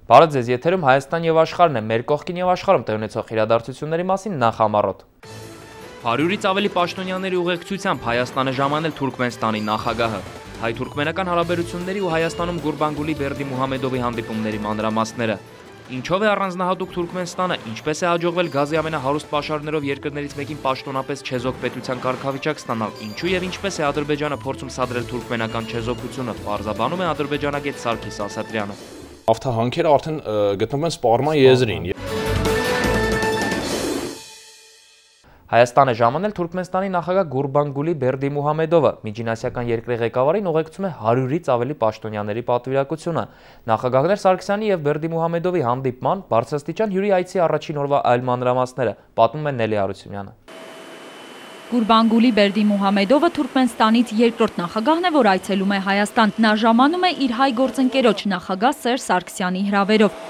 Բարև ձեզ, եթերում Հայաստան եւ աշխարհն է, մեր կողքին եւ աշխարհում տեղի ունեցող իրադարձությունների մասին նախամարոտ։ 100-ից ավելի պաշտոնյաների ուղեկցությամբ Հայաստան է ժամանել Թուրքմենստանի նախագահը։ Հայ-թուրքմենական հարաբերությունների ու Հայաստանում Գուրբանգուլի Բերդիմուհամեդովի հանդիպումների մանրամասները։ Ինչով է առանձնահատուկ Թուրքմենստանը, ինչպես է հաջողվել գազի ամենահարուստ պաշարներով երկրներից մեկին պաշտոնապես չեզոք պետության կարգավիճակ ստանալ, ինչու եւ ինչպես է Ադրբեջանը փորձում սադրել թուրքմենական չեզոքությունը, պարզաբանում է ադրբեջանագետ Սարգիս Ասատրյանը։ Նավթահանքերը արդեն գտնվում են սպառման եզրին։ Հայաստան է ժամանել Թուրքմենստանի նախագահ Գուրբանգուլի Բերդիմուհամեդովը։ Միջինասիական երկրի ղեկավարին ուղեկցում է 100-ից ավելի պաշտոնյաների պատվիրակությունը։ Նախագահներ Սարգսյանի եւ Բերդիմուհամեդովի հանդիպման բարձրաստիճան հյուրի այցի առաջին օրվա այլ մանրամասները, պատմում է Նելի Հարությունյանը։ Գուրբանգուլի Բերդիմուհամեդովը Թուրքմենստանից երկրորդ նախագահն է, որ այցելում է Հայաստան։ Նա ժամանում է իր հայ գործընկերոջ նախագահ Սերժ Սարգսյանի հրավերով։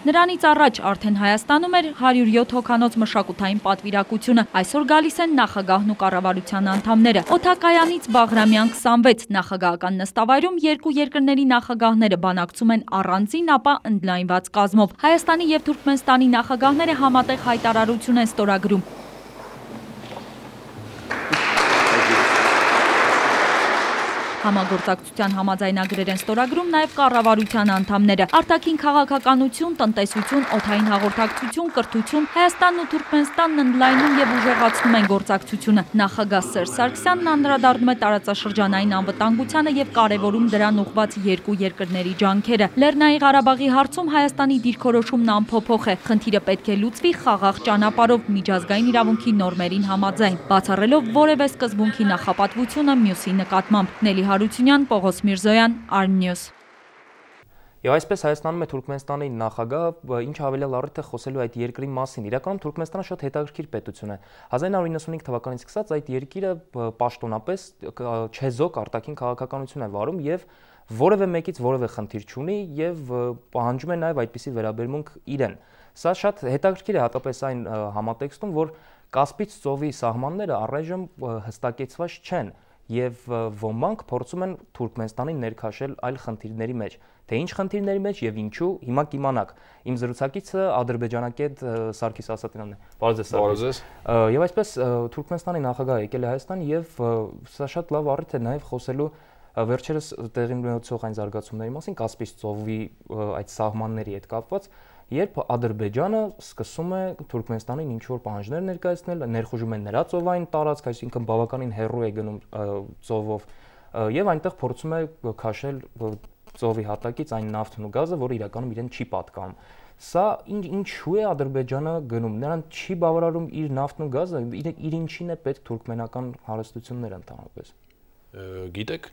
Նրանից առաջ արդեն Հայաստանում էր 107 հոգանոց մշակութային պատվիրակությունը։ Այսօր գալիս են նախագահն ու կառավարության անդամները։ Օդակայանից Բաղրամյան 26 նախագահական նստավայրում երկու երկրների նախագահները բանակցում են առանձին, ապա ընդլայնված կազմով։ Հայաստանի եւ Թուրքմենստանի նախագահները համատեղ հայտարարություն են ստորագրում։ Համագործակցության համաձայնագրեր են ստորագրում նաև կառավարության անդամները։ Արտաքին քաղաքականություն, տնտեսություն, օդային հաղորդակցություն, կրթություն, Հայաստանն ու Թուրքմենստանն ընդլայնում եւ ուժեղացնում են գործակցությունը։ Նախագահ Սերժ Սարգսյանն անդրադառնում է տարածաշրջանային անվտանգությանը եւ կարեւորում դրան ուղղված երկու երկրների ջանքերը։ Լեռնային Ղարաբաղի հարցում Հայաստանի դիրքորոշումն անփոփոխ է։ Խնդիրը պետք է լուծվի խաղաղ ճանապարհով, միջազգային իրավունքի նորմերին համաձայն, բացառելով որևէ սկզբունքի նախապատվությունը մյուսի նկատմամբ։ Նելի Հարությունյան, Պողոս Միրզոյան, Arnews։ Եվ այսպես Հայաստանում է Թուրքմենստանի նախագահը, ինչ հավելյալ առիթ է խոսելու այդ երկրի մասին։ Իրականում Թուրքմենստանը շատ հետաքրքիր պետություն է։ 1995 թվականից սկսած այդ երկիրը պաշտոնապես չեզոք արտաքին քաղաքականություն է վարում եւ որևէ մեկից որևէ խնդիր չունի եւ պահանջում է նաեւ այդպիսի վերաբերմունք իրեն։ Սա շատ հետաքրքիր է հատկապես այն համատեքստում, որ Կասպից ծովի սահմանները առայժմ հստակեցված չեն եւ ոմանք փորձում են Թուրքմենստանին ներքաշել այլ խնդիրների մեջ։ Թե ինչ խնդիրների մեջ եւ ինչու, հիմա կիմանաք։ Իմ զրուցակիցը ադրբեջանագետ Սարգիս Ասատրյանն է։ Բարև ձեզ, Սարգիս։ Եվ այսպես Թուրքմենստանի նախագահը եկել է Հայաստան եւ սա շատ լավ առիթ է նաեւ խոսելու վերջերս տեղի ունեցող այն զարգացումների մասին, Կասպից ծովի այդ սահմանների հետ կապված, երբ Ադրբեջանը սկսում է Թուրքմենստանին ինչ-որ պահանջներ ներկայացնել, ներխուժում է նրա ծովային տարածք, այսինքն բավականին հեռու է գնում ծովով եւ այնտեղ փորձում է քաշել ծովի հատակից այն նավթն ու գազը, որը իրականում իրեն չի պատկանում։ Սա ինչու է Ադրբեջանը գնում, նրան չի բավարարում իր նավթն ու գազը, իր ինչին է պետք թուրքմենական հարստությունները ընդհանրապես։ Գիտեք,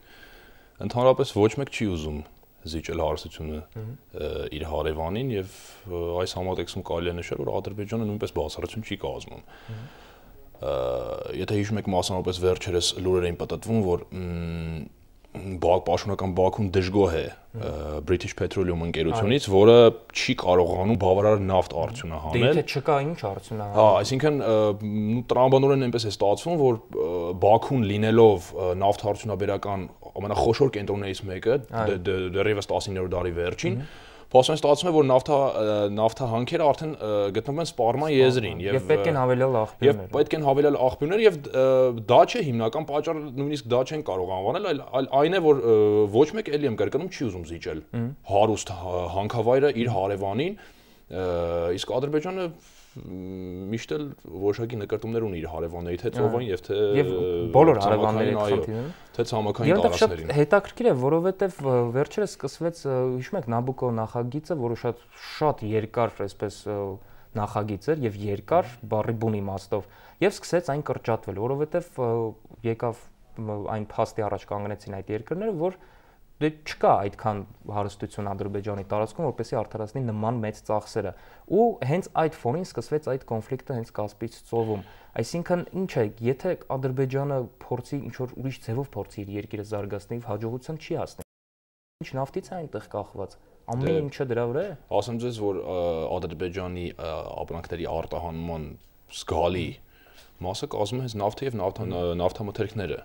ընդհանրապես ոչ մեկ չի ուզում զիջել հարստությունը իր հարևանին եւ այս համատեքստում կարելի է նշել, որ Ադրբեջանը նույնպես բացառություն չի կազմում։ Եթե հիշում եք, մասնավորապես վերջերս լուրեր էին պատտվում, որ պաշտոնական Բաքուն դժգոհ է British Petroleum ընկերությունից, որը չի կարողանում բավարար նավթ արդյունահանել։ Դե եթե չկա, ինչ արդյունահանել։ Հա, այսինքն տրամաբանորեն այնպես է ստացվում, որ Բաքուն լինելով նավթ արդյունաբերական ամենախոշոր կենտրոններից մեկը դեռևս 19-րդ դարի վերջին, փաստորեն ստացվում է, որ նավթահանքերը արդեն գտնվում են սպառման եզրին եւ պետք են հավելյալ աղբյուրներ։ Եվ պետք են հավելյալ աղբյուրներ եւ դա չէ հիմնական պատճառը, նույնիսկ դա չեն կարող անվանել, այլ այն է, որ ոչ մեկ էլի եմ կրկնում չի ուզում զիջել հարուստ հանքավայրը իր հարևանին, իսկ Ադրբեջանը միշտ էլ որոշակի նկարտումներ ունի իր հարևանների, թե ծովային եւ թե բոլոր հարևանների խնդիրները, թե ցամաքային տարածքներին։ Եվ հետաքրքիր է, որովհետեւ վերջերս սկսվեց, հիշում եք, Նաբուկո նախագիծը, որը շատ երկար, այսպես նախագիծ էր եւ երկար բառի բուն իմաստով, եւ սկսեց այն կրճատվել, որովհետեւ եկավ այն փաստի առաջ կանգնեցին այդ երկրները, որ դե չկա այդքան հարստություն Ադրբեջանի տարածքում, որպեսզի արդարացնի նման մեծ ծախսերը։ Ու հենց այդ ֆոնին սկսվեց այդ կոնֆլիկտը հենց Կասպից ծովում։ Այսինքն ինչ է, եթե Ադրբեջանը փորձի ինչ-որ ուրիշ ձևով փորձի իր երկիրը զարգացնել, հաջողության չի հասնի։ Ինչ նավթից է այնտեղ կախված։ Ամեն ինչը դրա վրա է։ Ասեմ ձեզ, որ Ադրբեջանի ապրանքների արտահանման զգալի մասը կազմում է հենց նավթը եւ նավթամթերքները։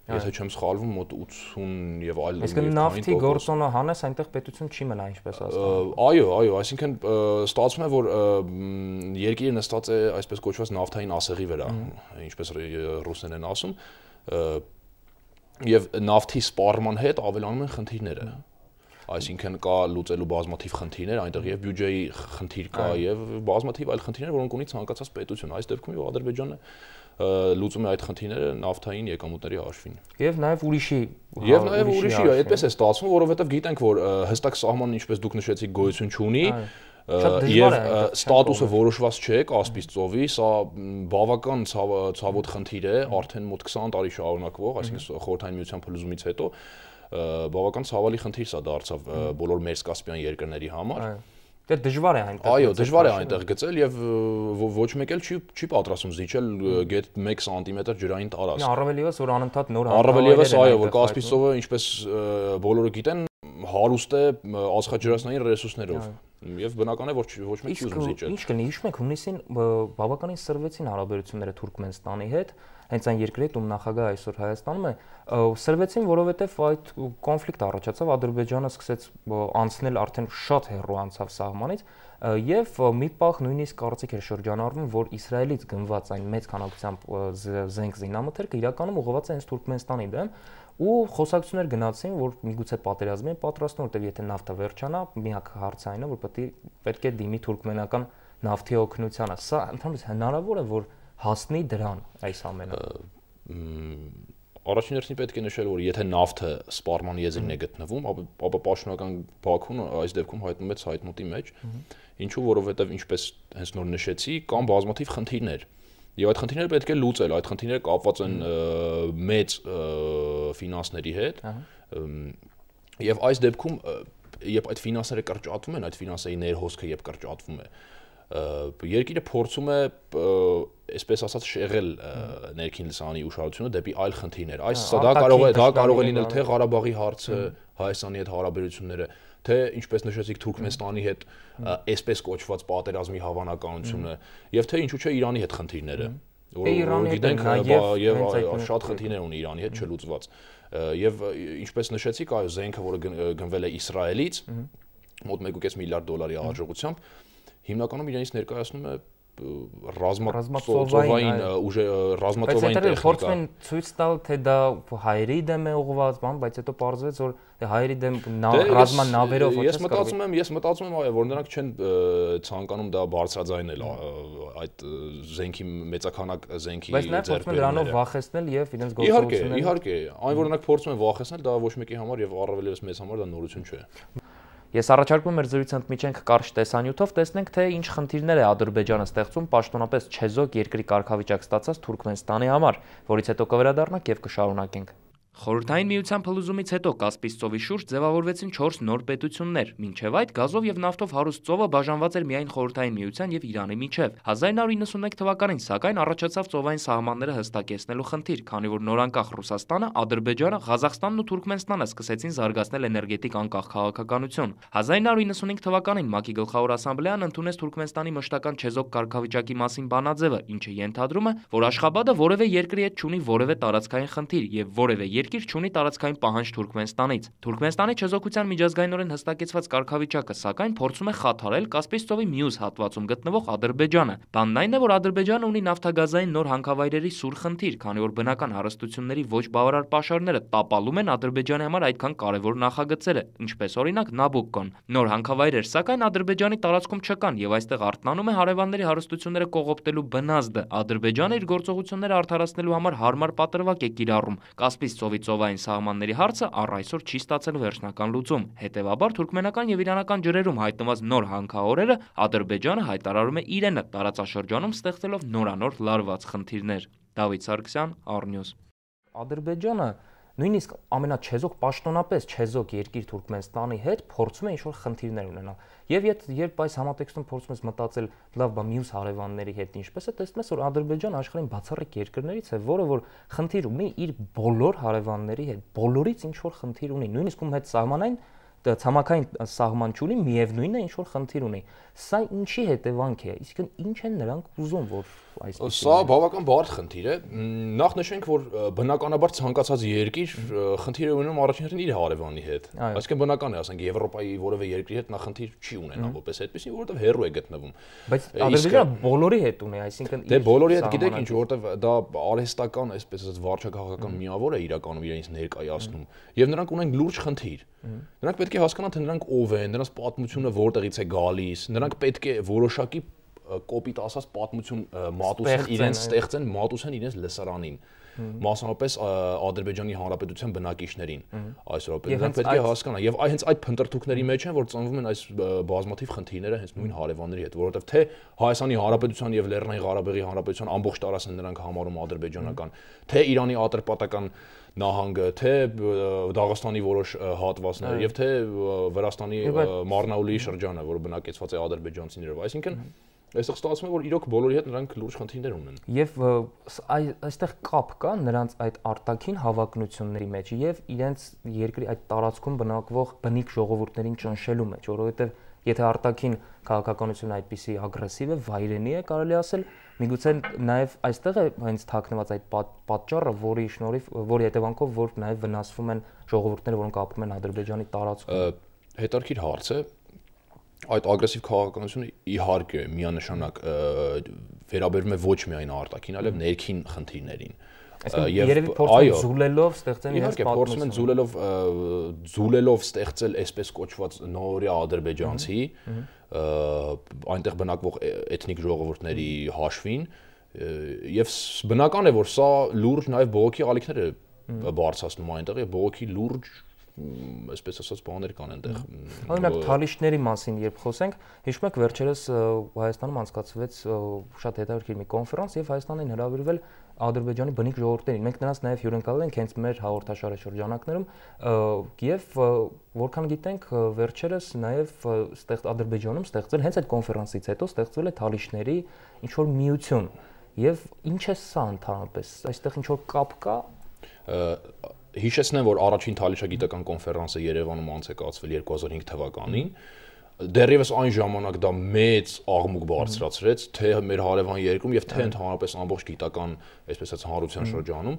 Եթե չեմ սխալվում, մոտ 80 եւ այլ։ Իսկ նավթի գործոնը հանես այնտեղ պետություն չի մնա ինչպես Հայաստանում։ Այո, այսինքն ստացվում է, որ երկիրը նստած է այսպես կոչված նավթային ասեղի վրա, ինչպես ռուսներն են ասում, եւ նավթի սպառման հետ ավելանում են խնդիրները։ Այսինքն կա լուծելու բազմաթիվ խնդիրներ, այնտեղ եւ բյուջեի խնդիր կա եւ բազմաթիվ այլ խնդիրներ, որոնք ունի ցանկացած պետություն։ Այս դեպքում եւ Ադրբեջանը լուծում է այդ խնդիրները նավթային եկամուտների հաշվին։ Եվ նաեւ ուրիշի, այդպես է ստացվում, որովհետեւ գիտենք, որ հստակ սահման, ինչպես դուք նշեցիք, գոյություն չունի եւ ստատուսը որոշված չէ Կասպից ծովի, սա բավական ցավոտ խնդիր է, արդեն մոտ 20 տարի շարունակվող, այսինքն խորհրդային միության փլուզումից հետո բավական ցավալի խնդիր սա դարձավ բոլոր մերձկասպյան երկրների համար։ Դե դժվար է այնտեղ։ Այո, դժվար է այնտեղ գծել եւ ոչ մեկ էլ չի պատրաստում զիջել գետ 1 սանտիմետր ջրային տարածք։ Առավել եւս որ անընդհատ նոր Առավել եւս այո, որ Կասպից ծովը, ինչպես բոլորը գիտեն, հարուստ է ածխաջրածնային ռեսուրսներով։ Եվ բնական է, որ ոչ մեկ չի ուզում զիջել։ Ինչ կլինի, հիշում եք, հունիսին բավականին սրվեցին հարաբերությունները Թուրքմենստանի հետ, հենց այն երկրի հետ, ում նախագահը այսօր Հայաստանում է, սրվեցին, որովհետև այդ կոնֆլիկտ առաջացավ, Ադրբեջանը սկսեց անցնել արդեն շատ հեռու անցավ սահմանից, եւ մի պահ նույնիսկ կարծիք էր շրջանառվում, որ Իսրայելից գնված այն մեծ քանակությամբ զենք զինամթերքը իրականում ուղղված է հենց Թուրքմենստանի դեմ, ու խոսակցություններ գնացին, որ միգուցե պատերազմի են պատրաստում, որտեղ եթե նավթը վերջանա, միակ հարցը այն է, որ պետք է դիմի թուրքմենական նավթի օգնությանը։ Սա ընդհանրապես հնարավոր է, որ հասնի դրան այս ամենը։ Առաջին հերթին պետք է նշել, որ եթե նավթը սպառման եզրին է գտնվում, ապա պաշտոնական Բաքուն այս դեպքում հայտնում է ցայտնոտի մեջ, ինչու որովհետև ինչպես հենց նոր նշեցի, կան բազմաթիվ խնդիրներ։ Եվ այդ խնդիրները պետք է լուծել, այդ խնդիրները կապված են մեծ ֆինանսների հետ, եւ այս դեպքում, երբ այդ ֆինանսները կրճատվում են, այդ ֆինանսերի ներհոսքը երբ կրճատվում է, երկիրը փորձում է, այսպես ասած, շեղել ներքին լսարանի ուշադրությունը դեպի այլ խնդիրներ։ Դա կարող է լինել թե Ղարաբաղի հարցը, Հայաստանի հետ հարաբերությունները, թե ինչպես նշեցիք Թուրքմենստանի հետ այսպես կոչված պատերազմի հավանականությունը, եւ թե ինչու՞ չէ Իրանի հետ խնդիրները, որ գիտենք եւ շատ խնդիրներ ունի Իրանի հետ չլուծված։ Եվ ինչպես նշեցիք, այո, զենքը, որը գնվել է Իսրայելից, մոտ 1.5 միլիարդ դոլարի արժողությամբ, հիմնականում իրենից ներկայացնում է ռազմածովային տեխնիկա։ Փորձում են ցույց տալ, թե դա հայերի դեմ է ուղղված, բայց հետո պարզվեց, որ հայերի դեմ ռազմանավերով Ես մտածում եմ, այո, որ նրանք չեն ցանկանում դա բարձրաձայնել այդ զենքի մեծականակ զենքի ձեռքբերումները։ Բայց նաև փորձում են դրանով վախեցնել եւ իրենց գործողությունները։ Իհարկե, այն որ նրանք փորձում են վախեցնել, դա ոչ մեկի համար եւ առավել եւս մեծ համար դա նորություն չէ։ Ես առաջարկում եմ մեր զրույցը ընդմիջենք կարճ տեսանյութով, տեսնենք թե ինչ խնդիրներ է Ադրբեջանը ստեղծում պաշտոնապես չեզոք երկրի կարգավիճակ ստացած Թուրքմենստանի համար, որից հետո կվերադառնանք եւ կշարունակենք։ Խորհրդային միության փլուզումից հետո Կասպից ծովի շուրջ ձևավորվեցին 4 նոր պետություններ, մինչև այդ գազով եւ նավթով հարուստ ծովը բաժանված էր միայն Խորհրդային միության եւ Իրանի միջև։ 1991 թվականին սակայն առաջացավ ծովային սահմանները հստակեցնելու խնդիր, քանի որ նորանկախ Ռուսաստանը, Ադրբեջանը, Ղազախստանն ու Թուրքմենստանը սկսեցին զարգացնել էներգետիկ անկախ քաղաքականություն։ 1995 թվականին ՄԱԿ-ի գլխավոր ասամբլեան ընդունեց Թուրքմենստանի մշտական չեզոք կարգավիճակի մասին բանաձևը, ինչը ենթադրում է, որ Աշխաբադը որևէ երկրի հետ չունի որևէ տարածքային խնդիր եւ որևէ երկիր չունի տարածքային պահանջ Թուրքմենստանից։ Թուրքմենստանի չեզոքության միջազգայինորեն հստակեցված կարգավիճակը սակայն փորձում է խաթարել Կասպից ծովի մյուս հատվածում գտնվող Ադրբեջանը։ Բանն այն է, որ Ադրբեջանը ունի նավթագազային նոր հանքավայրերի սուր խնդիր, քանի որ բնական հարստությունների ոչ բավարար պաշարները տապալում են Ադրբեջանի համար այդքան կարևոր նախագծերը, ինչպես օրինակ Նաբուկկոն։ Նոր հանքավայրեր սակայն Ադրբեջանի տարածքում չկան եւ այստեղ արթնանում է հարևանների հարստությունները կողոպտելու բնազդը։ Ադրբեջանը իր գործողությունները արդարացնելու համար հարմար պատրվակ է կիրառում։ Կասպից ծովի ծովային սահմանների հարցը առ այսօր չի ստացել վերջնական լուծում։ Հետևաբար թուրքմենական եւ իրանական ջրերում հայտնված նոր հանքահորերը Ադրբեջանը հայտարարում է իրենը տարածաշրջանում ստեղծելով նորանոր լարված խնդիրներ։ Դավիթ Սարգսյան, Առնյուզ։ Ադրբեջանը նույնիսկ ամենաչեզոք պաշտոնապես չեզոք երկիր Թուրքմենստանի հետ փորձում է ինչ-որ խնդիրներ ունենալ։ Եվ երբ այս համատեքստում փորձում ես մտածել լավ, բա մյուս հարևանների հետ ինչպես է, տեսնում ես, որ Ադրբեջանը աշխարհին բացառիկ երկրներից է, որը որ խնդիր ունի իր բոլոր հարևանների հետ, բոլորից ինչ-որ խնդիր ունի, նույնիսկ ում հետ սահմանային ցամաքային սահման չունի, միևնույնն է ինչ որ խնդիր ունի։ Սա ինչի հետևանք է, իսկ ինչ են նրանք ուզում, որ այսպես։ Սա բավական բարդ խնդիր է։ Նախ նշենք, որ բնականաբար ցանկացած երկիր խնդիր է ունենում առաջին իր հարևանի հետ։ Այսինքն բնական է, ասենք Եվրոպայի որևէ երկրի հետ նա խնդիր չի ունենա որպես այդպեսին, որովհետև հեռու է գտնվում։ Բայց Ադրբեջանը բոլորի հետ ունի, այսինքն դե բոլորի հետ գիտեք ինչ, որովհետև դա արհեստական, այսպես ասած, վարչակարգական միավոր է իրականում իրենից ներկայացնում, եւ նրանք ունեն լուրջ խնդիր։ Նրանք պետք է հասկանան, թե նրանք ով են, նրանց պատմությունը որտեղից է գալիս, նրանք պետք է որոշակի կոպիտ ասած պատմություն մատուցեն իրենց ստեղծեն, մատուցեն իրենց լսարանին, մասնավորապես Ադրբեջանի Հանրապետության բնակիչներին այսօր նրանք պետք է հասկանան եւ հենց այդ փնտրտուքների մեջ են որ ծնվում են այս բազմաթիվ խնդիրները հենց նույն հարևանների հետ, որովհետեւ թե Հայաստանի Հանրապետության եւ Լեռնային Ղարաբաղի Հանրապետության ամբողջ տարածքն նրանք համարում ադրբեջանական, թե Իրանի Ատրպատական նահանգը, թե Դաղստանի որոշ հատվածները եւ թե Վրաստանի Մարնաուլի շրջանը, որը բնակեցված է ադրբեջանցիներով, այսինքն այստեղ ստացվում է որ իրոք բոլորի հետ նրանք լուրջ խնդիրներ ունեն։ Եվ այստեղ կապ կա նրանց այդ արտաքին հավակնությունների մեջ եւ իրենց երկրի այդ տարածքում բնակվող բնիկ ժողովուրդներին ճնշելու մեջ, որովհետեւ եթե արտաքին քաղաքականությունը այդպիսի ագրեսիվ է, վայրենի է, կարելի ասել, միգուցե նաեւ այստեղ է հենց թաքնված այդ պատճառը, որի շնորհիվ, որի հետևանքով որ նաեւ վնասվում են ժողովուրդները, որոնք ապրում են Ադրբեջանի տարածքում։ Հետարքիր հարց է։ Այդ ագրեսիվ քաղաքականությունը իհարկե միանշանակ վերաբերում է ոչ միայն արտաքին, այլև ներքին խնդիրներին։ Երևի փորձում զուլելով ստեղծեն իրենց պատմություն։ Փորձում են զուլելով ստեղծել այսպես կոչված նորյա ադրբեջանցի, այնտեղ բնակվող էթնիկ ժողովուրդների հաշվին, եւ բնական է, որ սա լուրջ նաեւ բողոքի ալիքներ է բարձրացնում այնտեղ եւ բողոքի լուրջ այսպես ասած բաներ կան այնտեղ։ Օրինակ թալիշների մասին երբ խոսենք, հիշում եք վերջերս Հայաստանում անցկացվեց շատ հետաքրքիր մի կոնֆերանս եւ Հայաստանին հրավիրվել Ադրբեջանի բնիկ ժողովուրդներին։ Մենք նրանց նաեւ հյուրընկալել ենք հենց մեր հաղորդաշարի շրջանակներում եւ որքան գիտենք վերջերս նաեւ Ադրբեջանում ստեղծել հենց այդ կոնֆերանսից հետո ստեղծվել է թալիշների ինչ որ միություն եւ ինչ է սա ընդհանրապես այստեղ ինչ որ կապ կա։ Հիշեցնեմ, որ առաջին թալիշագիտական կոնֆերանսը Երևանում անցկացվել 2005 թվականին, դեռևս այն ժամանակ դա մեծ աղմուկ բարձրացրեց թե մեր հարևան երկրում եւ թե ընդհանրապես ամբողջ գիտական, այսպես ասած, հանրության շրջանում,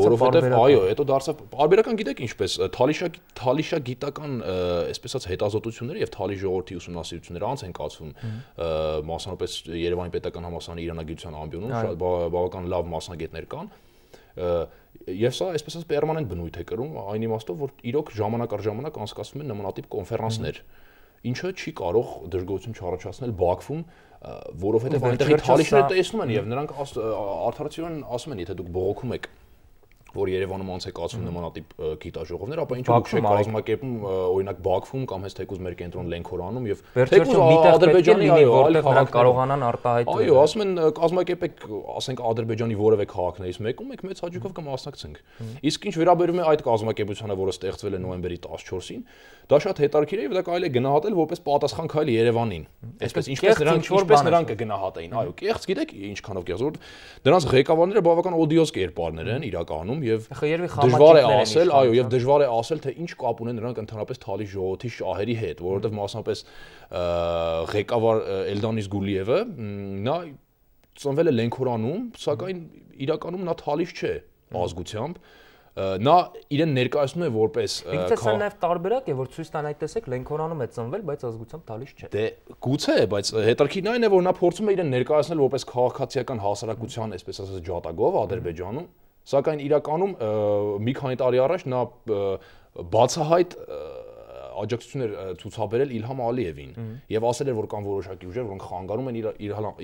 որովհետեւ այո, հետո դարձավ բարբերական, գիտեք ինչպես թալիշագիտական, այսպես ասած, հետազոտությունները եւ թալիշ ժողովրդի ուսումնասիրությունները անց են կացվում, մասնավորապես Երևանի պետական համալսարանի իրանագիտության ամբիոնում շատ բավական լավ մասնագետներ կան։ Եվ սա այսպես ասած պերմանենտ բնույթ է կրում, այն իմաստով, որ իրոք ժամանակ առ ժամանակ անցկացվում են նմանատիպ կոնֆերանսներ, ինչը չի կարող դժգոհություն չառաջացնել Բաքվում, որովհետև այնտեղի թալիշները տեսնում են եւ նրանք արդարացիորեն ասում են, եթե դուք բողոքում եք, որ Երևանում անց է կացվում նմանատիպ գիտաժողովներ, ապա ինչու դուք չեք կազմակերպում օրինակ Բաքվում կամ հենց թեկուզ մեր կենտրոն Լենքորանում եւ թեկուզ Ադրբեջանի այլ քաղաք կարողանան արտահայտել։ Այո, ասում են կազմակերպեք, ասենք Ադրբեջանի որևէ քաղաքներից մեկում եք մեծ հաճույքով կմասնակցենք։ Իսկ ինչ վերաբերում է այդ կազմակերպությանը, որը ստեղծվել է նոյեմբերի 14-ին, դա շատ հետաքրքիր է եւ դա կարելի է գնահատել որպես պատասխան քայլ Երևանին։ Այսպես ինչպես նրանք կգնահատեին։ Այո, կեղծ գիտեք ինչքանով կեղծ, որ դրանց ղեկավարները բավական օդիոզ կերպարներ են իրականում եւ դժվար է ասել, այո, եւ դժվար է ասել թե ինչ կապ ունեն նրանք ընդհանրապես թալիշ ժողովրդի շահերի հետ, որովհետեւ մասնապես ղեկավար Էլդանիս Գուլիևը նա ծնվել է Լենքորանում, սակայն իրականում նա թալիշ չէ ազգությամբ։ Նա իրեն ներկայացնում է որպես Իսկ սա նաև տարբերակ է, որ ցույց տան այդ տեսեք Լենքորանում է ծնվել, բայց ազգությամբ թալիշ չէ։ Դե գուցե, բայց հետաքրքիրն այն է, որ նա փորձում է իրեն ներկայացնել որպես քաղաքացիական հասարակության, այսպես ասած, ջատագով Ադրբեջանում, սակայն իրականում մի քանի տարի առաջ նա բացահայտ աջակցություններ ցուցաբերել Իլհամ Ալիևին եւ ասել էր, որ կան որոշակի ուժեր, որոնք խանգարում են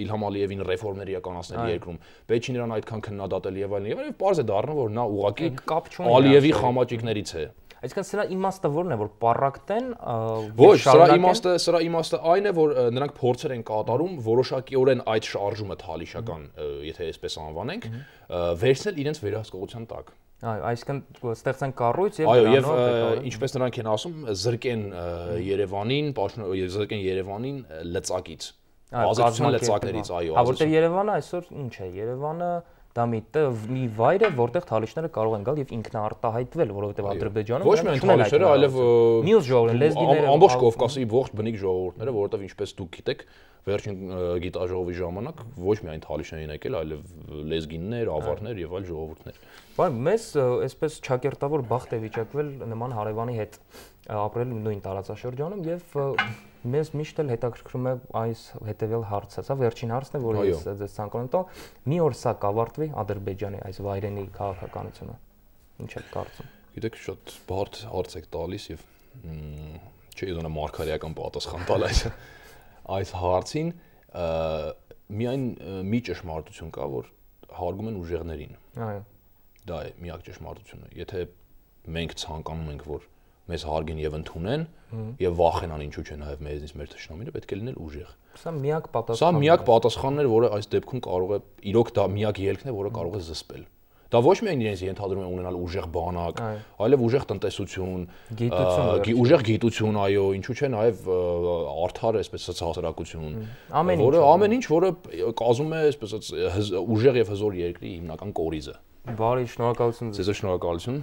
Իլհամ Ալիևին ռեֆորմներ իրականացնել երկրում, պետք չի նրան այդքան քննադատել եւ այլն, եւ պարզ է դառնում, որ նա ուղղակի Ալիևի խամաճիկներից է։ Այսինքն սրա իմաստը ո՞րն է, որ պարակտեն Ոչ, սրա իմաստը այն է, որ նրանք փորձեր են կատարում որոշակիորեն այդ շարժումը թալիշական, եթե այսպես անվանենք, վերցնել իրենց վերահսկողության տակ։ Այո, այսինքն ստեղծեն կառույց եւ այո, եւ ինչպես նրանք են ասում, զրկեն Երևանին լծակից, ազատության լծակներից, այո, որտեղ Երևանը այսօր ինչ է, Երևանը դա մի վայր է, որտեղ թալիշները կարող են գալ եւ ինքնաարտահայտվել, որովհետեւ Ադրբեջանը ոչ միայն թալիշները, այլև մյուս ժողովուրդները, լեզգիները, ամբողջ Կովկասի ողջ բնիկ ժողովուրդները, որովհետեւ ինչպես դուք գիտեք, վերջին գիտաժողովի ժամանակ ոչ միայն թալիշներ են եկել, այլև լեզգիններ, ավարներ եւ այլ ժողովուրդներ։ Բայց մեզ այսպես ճակերտավոր բախտ է վիճակվել նման հարևանի հետ ապրել նույն տարածաշրջանում եւ մեզ միշտ էլ հետաքրքրում է այս հետեւյալ հարցը, սա վերջին հարցն է, որը ես ձեզ ցանկանում եմ տալ, մի օր սա կավարտվի Ադրբեջանի այս վայրենի քաղաքականությունը։ Ինչ եք կարծում։ Գիտեք, շատ բարդ հարց եք տալիս եւ չի ուզենա մարգարեական պատասխան տալ այս հարցին, միայն մի ճշմարտություն կա, որ հարգում են ուժեղներին։ Այո։ Դա է միակ ճշմարտությունը։ Եթե մենք ցանկանում ենք, որ մեզ հարգեն եւ ընդունեն եւ վախենան ինչու՞ չէ նաեւ մեզնից մեր թշնամիները, պետք է լինել ուժեղ։ Սա միակ պատասխանն է։ Սա միակ պատասխանն է, որը այս դեպքում կարող է իրոք դա միակ ելքն է, որը կարող է զսպել։ Դա ոչ միայն իրենց ենթադրում է ունենալ ուժեղ բանակ, այլև ուժեղ տնտեսություն, ուժեղ գիտություն, այո, ինչու՞ չէ նաեւ արդար այսպես հասարակություն, որը ամեն ինչ, որը կազմում է այսպես ուժեղ եւ հզոր երկրի հիմնական կորիզը։ Բարի, շնորհակալություն։ Ձեզ շնորհակալություն։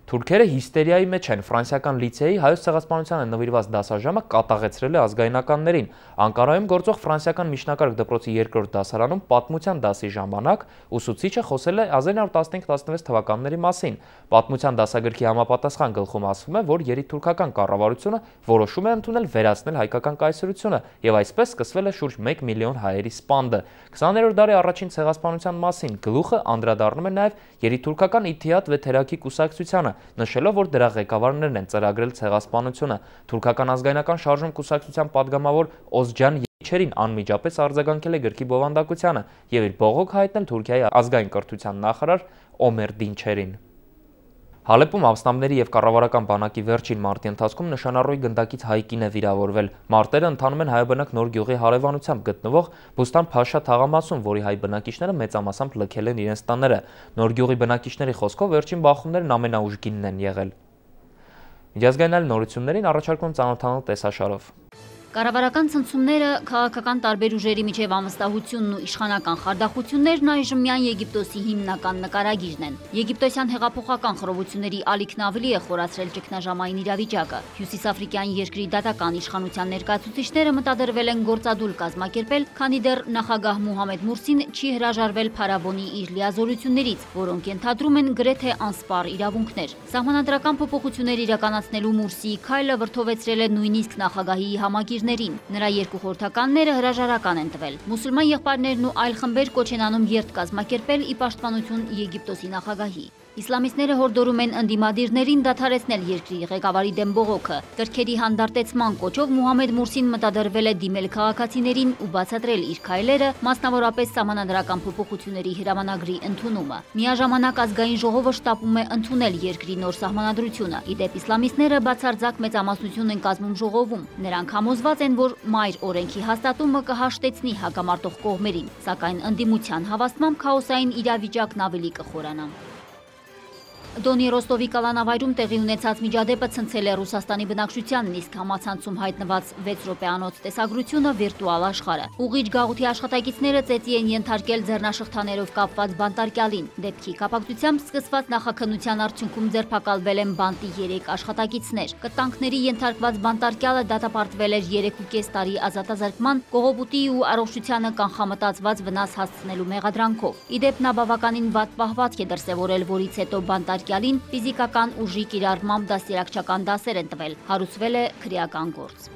Թուրքերը հիստերիայի մեջ են։ Ֆրանսիական լիցեի հայոց ցեղասպանությանը նվիրված դասաժամը կատաղեցրել է ազգայնականներին։ Անկարայում գործող ֆրանսիական միջնակարգ դպրոցի 2-րդ դասարանում պատմության դասի ժամանակ ուսուցիչը խոսել է 1915-16 թվականների մասին։ Պատմության դասագրքի համապատասխան գլխում ասվում է, որ երիտթուրքական կառավարությունը որոշում է ընդունել վերացնել հայկական կայսրությունը եւ այսպես սկսվել է շուրջ 1 միլիոն հայերի սպանդը։ 20-րդ դարի առաջին ցեղասպանության մասին գլուխը անդրադառնում է նաեւ երիտթուրքական Իթիադ վեթերակի կուսակցությանը, նշելով, որ դրա ղեկավարներն են ծրագրել ցեղասպանությունը։ Թուրքական ազգայնական շարժում կուսակցության падգամավոր Օզջան Եչերին անմիջապես արձագանքել է գրքի բովանդակությանը եւ իր բողոք հայտնել Թուրքիայի ազգային կրթության նախարար Օմեր Դինչերին։ Հալեպում ապստամբների եւ կառավարական բանակի վերջին մարտի ընթացքում նշանառոյի գնդակից հայ կին է վիրավորվել։ Մարտերը ընթանում են հայաբնակ Նոր գյուղի հարևանությամբ գտնվող Բուստան Փաշա թաղամասում, որի հայ բնակիչները մեծամասամբ լքել են իրենց տները։ Նոր գյուղի բնակիչների խոսքով վերջին բախումներն ամենաուժգինն են եղել։ Միջազգային նորություններին առաջարկում ծանոթանալ տեսաշարով։ Կառավարական ցնցումները, քաղաքական տարբեր ուժերի միջև ամստահությունն ու իշխանական խարդախություններն այժմ միայն Եգիպտոսի հիմնական նկարագիրն են։ Եգիպտոսյան հեղափոխական խռովությունների ալիքն ավելի է խորացրել ճգնաժամային իրավիճակը։ Հյուսիսաֆրիկյան երկրի դատական իշխանության ներկայացուցիչները մտադրվել են գործադուլ կազմակերպել, քանի դեռ նախագահ Մուհամեդ Մուրսին չի հրաժարվել փարավոնի իր լիազորություններից, որոնք ենթադրում են գրեթե անսպառ իրավունքներ։ Սահմանադրական փոփոխություններ իրականացնելու Մուրսիի քայլը վրդովեցրել է նույնիսկ նախագահի համագիր Նրա երկու խորհրդականները հրաժարական են տվել։ Մուսուլման եղբայրներն ու այլ խմբեր կոչ են անում երթ կազմակերպել ի պաշտպանություն Եգիպտոսի նախագահի։ Իսլամիստները հորդորում են ընդդիմադիրներին դադարեցնել երկրի ղեկավարի դեմ բողոքը։ Կրքերի հանդարտեցման կոչով Մուհամեդ Մուրսին մտադրվել է դիմել քաղաքացիներին ու բացատրել իր քայլերը, մասնավորապես սահմանադրական փոփոխությունների հրամանագրի ընդունումը։ Միաժամանակ ազգային ժողովը շտապում է ընդունել երկրի նոր սահմանադրությունը։ Ի դեպ իսլամիստները բացարձակ մեծամասնություն են կազմում ժողովում։ Նրանք համոզված են, որ մայր օրենքի հաստատումը կհաշտեցնի հակամարտող կողմերին, սակայն ընդդիմության հավաստմամբ քաոսային իրավիճակն ավելի կխորանա։ Դոնի Ռոստովի կալանավայրում տեղի ունեցած միջադեպը ցնցել է Ռուսաստանի բնակչությանն, իսկ համացանցում հայտնված 6 րոպեանոց տեսագրությունը վիրտուալ աշխարհը։ Ուղիչ գաղութի աշխատակիցները ծեծի են ենթարկել ձեռնաշղթաներով կապված բանտարկյալին։ Դեպքի կապակցությամբ սկսված նախաքննության արդյունքում ձերբակալվել են բանտի 3 աշխատակիցներ։ Կտանքների ենթարկված բանտարկյալը դատապարտվել էր 3.5 տարի ազատազրկման, կողոպուտի ու առողջությանը կանխամտածված վնաս հասցնելու մեղադրանքով։ Ի դեպ նա բավականին վատ պահվածք է դրսևորել, որից հետո բանտարկյալին ֆիզիկական ուժի կիրառմամբ դաստիարակչական դասեր են տվել, հարուցվել է քրեական գործ։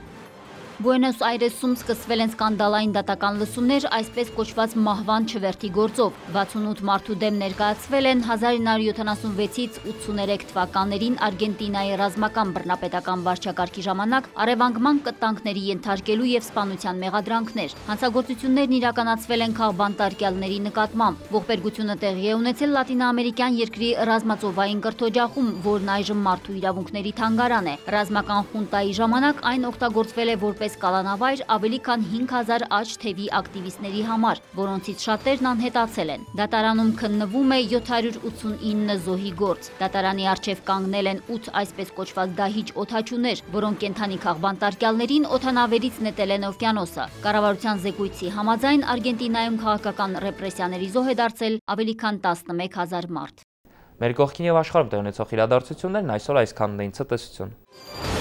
Բուենոս Այրեսում սկսվել են սկանդալային դատական լսումներ այսպես կոչված մահվան չվերթի գործով։ 68 մարդու դեմ ներկայացվել են 1976-ից 83 թվականներին Արգենտինայի ռազմական բռնապետական վարչակարգի ժամանակ առևանգման կտանքների ենթարկելու եւ սպանության մեղադրանքներ։ Հանցագործություններն իրականացվել են քաղբանտարկյալների նկատմամբ։ Ողբերգությունը տեղի է ունեցել լատինաամերիկյան երկրի ռազմածովային կրթօջախում, որն այժմ մարդու իրավունքների թանգարան է։ Ռազմական խունտայի ժամանակ այն օգտագործվել է որպես որպես կալանավայր ավելի քան 5000 աջ թևի ակտիվիստների համար, որոնցից շատերն անհետացել են։ Դատարանում քննվում է 789 զոհի գործ։ Դատարանի առջև կանգնել են 8 այսպես կոչված դահիճ օդաչուներ, որոնք կենդանի քաղբանտարկյալներին օդանավերից նետել են օվկիանոսը։ Կառավարության զեկույցի համաձայն Արգենտինայում քաղաքական ռեպրեսիաների զոհ է դարձել ավելի քան 11000 մարդ։ Մեր կողքին եւ աշխարհում տեղի ունեցող իրադարձություններն այսօր այսքանն էին։ Ցտեսություն։